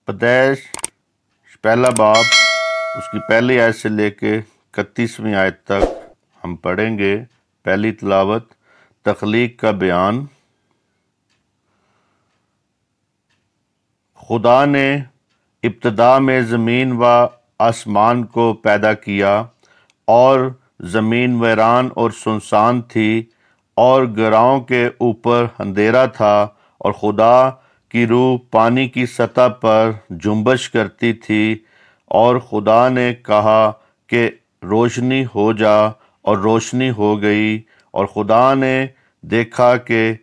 پیدائش پہلا باب اس کی پہلی آیت سے لے کے 31ویں آیت تک ہم پڑھیں گے۔ پہلی تلاوت تخلیق کا بیان۔ خدا نے ابتدا میں زمین و آسمان کو پیدا کیا، اور زمین ویران اور سنسان تھی، اور گراؤں کے اوپر اندھیرا تھا، اور خدا کی روح پانی کی سطح پر جنبش کرتی تھی۔ اور خدا نے کہا کہ روشنی ہو جا، اور روشنی ہو گئی۔ اور خدا نے دیکھا کہ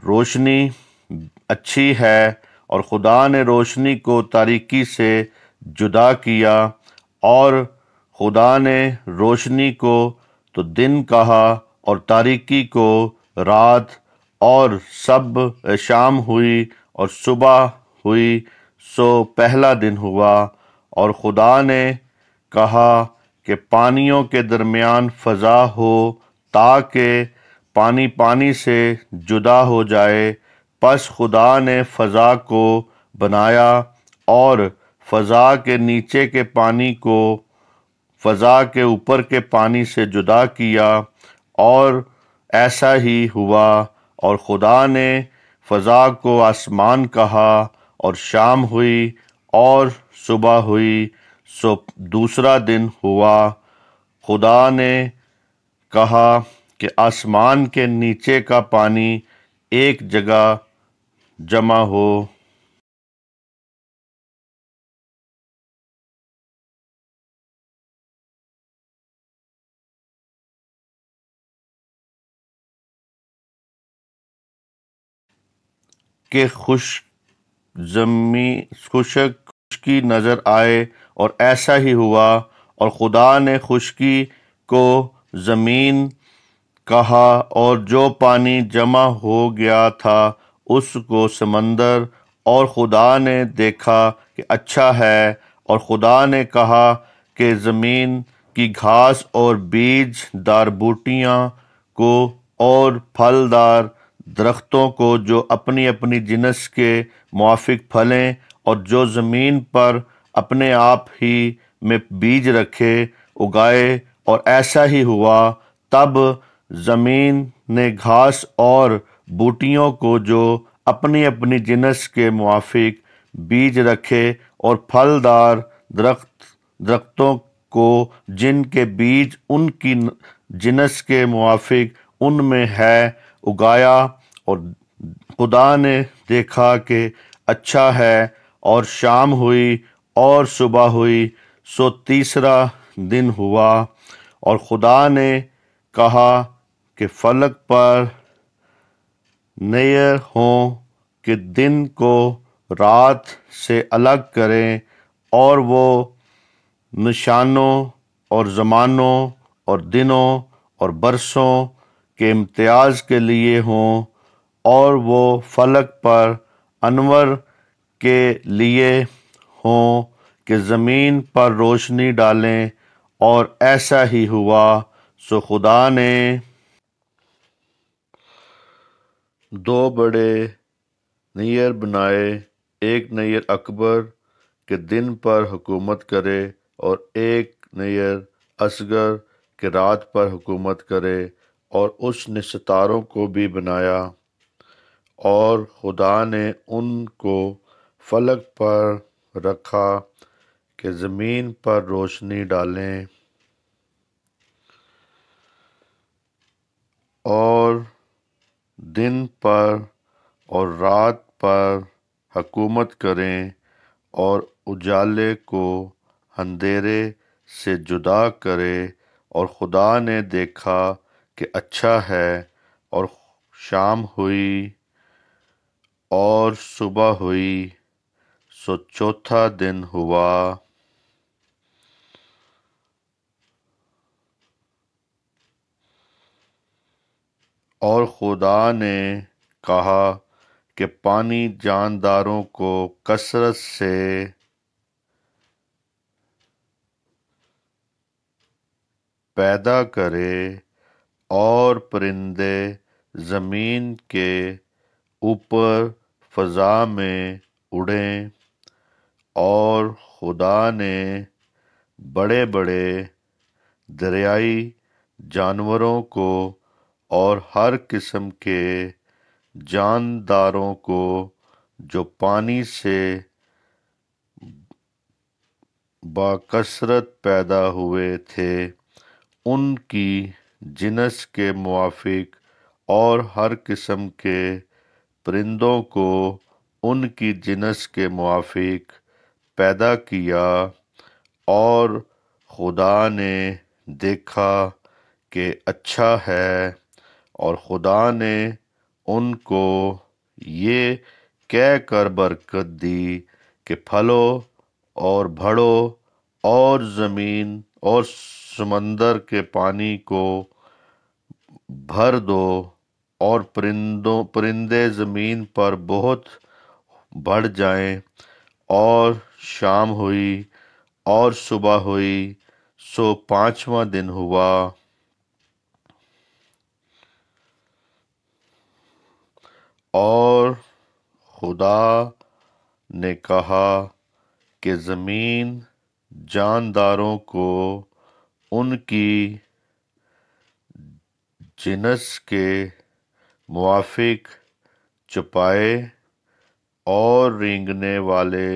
روشنی اچھی ہے، اور خدا نے روشنی کو تاریکی سے جدا کیا، اور خدا نے روشنی کو تو دن کہا، اور تاریکی کو رات۔ اور سب شام ہوئی اور صبح ہوئی، سو پہلا دن ہوا۔ اور خدا نے کہا کہ پانیوں کے درمیان فضا ہو، تاکہ پانی پانی سے جدا ہو جائے۔ پس خدا نے فضا کو بنایا، اور فضا کے نیچے کے پانی کو فضا کے اوپر کے پانی سے جدا کیا، اور ایسا ہی ہوا۔ اور خدا نے فضا کو آسمان کہا، اور شام ہوئی اور صبح ہوئی، سو دوسرا دن ہوا۔ خدا نے کہا کہ آسمان کے نیچے کا پانی ایک جگہ جمع ہو۔ کہ خشکی نظر آئے، اور ایسا ہی ہوا۔ اور خدا نے خشکی کو زمین کہا، اور جو پانی جمع ہو گیا تھا اس کو سمندر۔ اور خدا نے دیکھا کہ اچھا ہے۔ اور خدا نے کہا کہ زمین کی گھاس اور بیج دار بوٹیاں کو، اور پھلدار درختوں کو جو اپنی اپنی جنس کے موافق پھلیں، اور جو زمین پر اپنے آپ ہی میں بیج رکھے، اگائے۔ اور ایسا ہی ہوا۔ تب زمین نے گھاس اور بوٹیوں کو جو اپنی اپنی جنس کے موافق بیج رکھے، اور پھلدار درختوں کو جن کے بیج ان کی جنس کے موافق ان میں ہے، اگایا۔ اور خدا نے دیکھا کہ اچھا ہے۔ اور شام ہوئی اور صبح ہوئی، سو تیسرا دن ہوا۔ اور خدا نے کہا کہ فلک پر نیر ہوں، کہ دن کو رات سے الگ کریں، اور وہ نشانوں اور زمانوں اور دنوں اور برسوں کے امتیاز کے لیے ہوں، اور وہ فلک پر انور کے لیے ہوں کہ زمین پر روشنی ڈالیں۔ اور ایسا ہی ہوا۔ سو خدا نے دو بڑے نیر بنائے، ایک نیر اکبر کہ دن پر حکومت کرے، اور ایک نیر اصغر کہ رات پر حکومت کرے۔ اور اس نے ستاروں کو بھی بنایا، اور خدا نے ان کو فلک پر رکھا کہ زمین پر روشنی ڈالیں، اور دن پر اور رات پر حکومت کریں، اور اجالے کو اندھیرے سے جدا کرے۔ اور خدا نے دیکھا کہ اچھا ہے۔ اور شام ہوئی اور صبح ہوئی، سو چوتھا دن ہوا۔ اور خدا نے کہا کہ پانی جانداروں کو کثرت سے پیدا کرے، اور پرندے زمین کے اوپر فضا میں اڑیں۔ اور خدا نے بڑے بڑے دریائی جانوروں کو اور ہر قسم کے جانداروں کو جو پانی سے باکثرت پیدا ہوئے تھے ان کی جنس کے موافق، اور ہر قسم کے پرندوں کو ان کی جنس کے موافق پیدا کیا، اور خدا نے دیکھا کہ اچھا ہے، اور خدا نے ان کو یہ کہہ کر برکت دی کہ پھلو اور بڑھو اور زمین اور سمندر کے پانی کو بھر دو، اور پرندے زمین پر بہت بڑھ جائیں۔ اور شام ہوئی اور صبح ہوئی، سو 5واں دن ہوا۔ اور خدا نے کہا کہ زمین جانداروں کو ان کی جنس کے موافق چپائے، اور رینگنے والے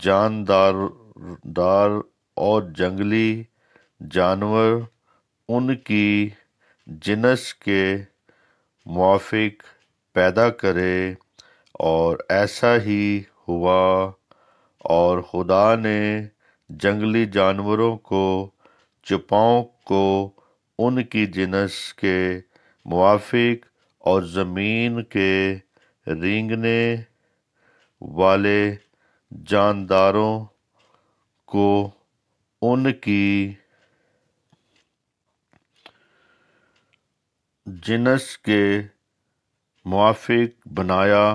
جاندار اور جنگلی جانور ان کی جنس کے موافق پیدا کرے، اور ایسا ہی ہوا۔ اور خدا نے جنگلی جانوروں کو چپاؤں کو ان کی جنس کے موافق، اور زمین کے رینگنے والے جانداروں کو ان کی جنس کے موافق بنایا،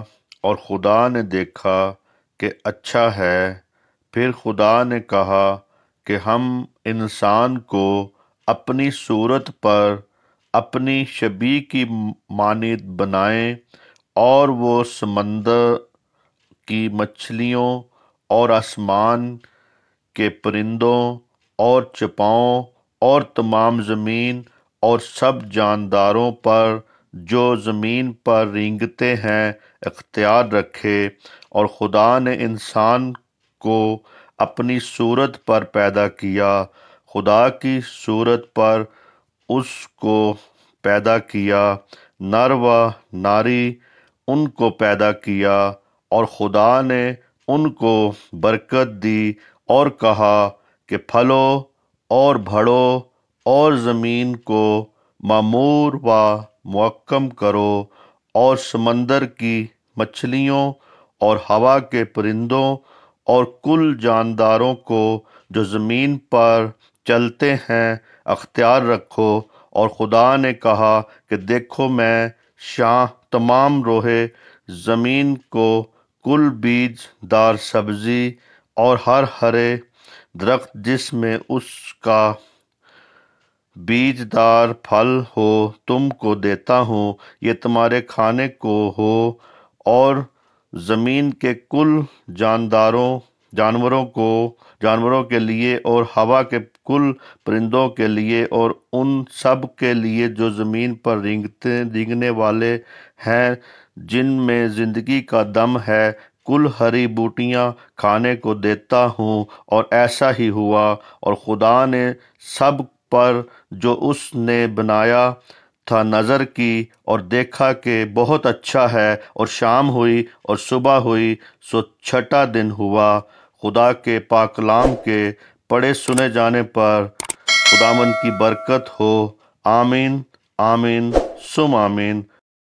اور خدا نے دیکھا کہ اچھا ہے۔ پھر خدا نے کہا کہ ہم انسان کو اپنی صورت پر اپنی شبیہ کی مانند بنائیں، اور وہ سمندر کی مچھلیوں اور آسمان کے پرندوں اور چپاؤں اور تمام زمین اور سب جانداروں پر جو زمین پر رینگتے ہیں اختیار رکھے۔ اور خدا نے انسان کو اپنی صورت پر پیدا کیا، خدا کی صورت پر اس کو پیدا کیا، نر و ناری ان کو پیدا کیا۔ اور خدا نے ان کو برکت دی اور کہا کہ پھلو اور بڑھو اور زمین کو معمور و محکم کرو، اور سمندر کی مچھلیوں اور ہوا کے پرندوں اور کل جانداروں کو جو زمین پر چلتے ہیں اختیار رکھو۔ اور خدا نے کہا کہ دیکھو میں تمام روئے زمین کو کل بیج دار سبزی اور ہر ہرے درخت جس میں اس کا بیج دار پھل ہو تم کو دیتا ہوں، یہ تمہارے کھانے کو ہو، اور زمین کے کل جانوروں کے لیے، اور ہوا کے کل پرندوں کے لیے، اور ان سب کے لیے جو زمین پر رینگنے والے ہیں جن میں زندگی کا دم ہے، کل ہری بوٹیاں کھانے کو دیتا ہوں۔ اور ایسا ہی ہوا۔ اور خدا نے سب پر جو اس نے بنایا تھا نظر کی، اور دیکھا کہ بہت اچھا ہے۔ اور شام ہوئی اور صبح ہوئی، سو 6واں دن ہوا۔ خدا کے پاک کلام کے پڑھے سنے جانے پر خداوند کی برکت ہو۔ آمین، آمین، سم آمین۔